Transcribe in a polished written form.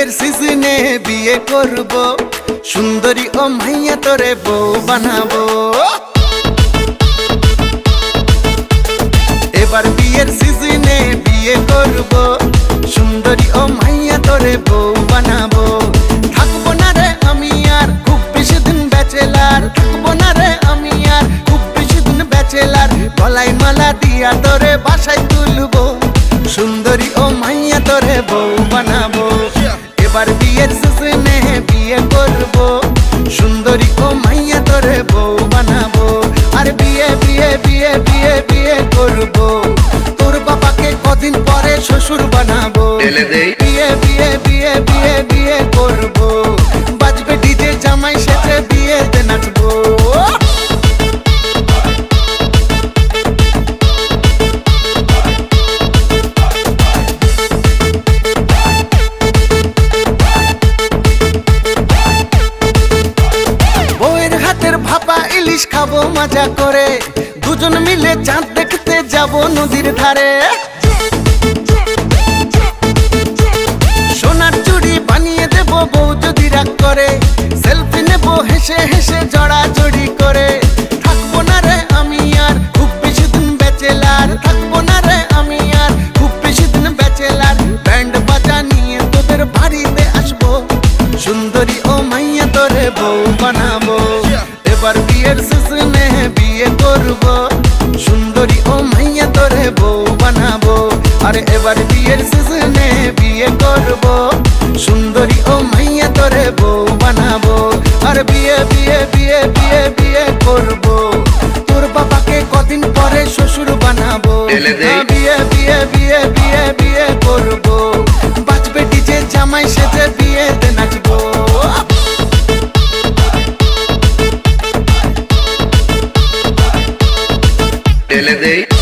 বিয়ের সিজনে বিয়ে করব, সুন্দরী ও মাইয়া তোরে বউ বানাবো। এবার বিয়ের সিজনে বিয়ে করব, সুন্দরী ও মাইয়া তোরে বউ বানাবো। থাকবো না রে আমি আর খুব বেশি দিন ব্যাচেলার, থাকবো না রে আমি আর খুব বেশি দিন ব্যাচেলার। গলায় মালা দিয়া তোরে বাসায় তুলবো, সুন্দরী ও মাইয়া তোরে বউ বানাবো। এবার বিয়ের সিজনে বিয়ে করব, সুন্দরী ও মাইয়া তোরে বউ বানাবো। আর বিয়ে বিয়ে বিয়ে বিয়ে বিয়ে করব, তোর বাবাকে কদিন পরে শ্বশুর বানাবো। বিয়ে বিয়ে বিয়ে বিয়ে বিয়ে করব, বাজবে ডিজে জামাই সেজে বিয়েতে নাচবো। ভাপা ইলিশ খাবো মজা করে, দুজন মিলে চাঁদ দেখতে যাবো নদীর ধারে। সোনার চুড়ি বানিয়ে দেবো বউ যদি রাগ করে, সেলফি নেবো হেসে হেসে জড়াজড়ি করে। থাকবো না রে আমি আর খুব বেশি দিন ব্যাচেলার, থাকবো না রে আমি আর খুব বেশি দিন ব্যাচেলার। ব্যান্ড বাজা নিয়ে তোদের বাড়িতে আসবো, সুন্দরী ও মাইয়া তোরে বউ বানাবো। এবার বিয়ের সিজনে বিয়ে করব, সুন্দরী ও মাইয়া তোরে বউ বানাবো। আরে এবার বিয়ের সিজনে বিয়ে করব, সুন্দরী ও মাইয়া তোরে বউ বানাবো। আর বিয়ে বিয়ে বিয়ে বিয়ে বিয়ে করব, তোর বাবাকে কদিন পরে শ্বশুর বানাবো। বিয়ে বিয়ে বিয়ে বিয়ে বিয়ে করব, বাজবে ডিজে জামাই সেজে বিয়েতে নাচবো। Dele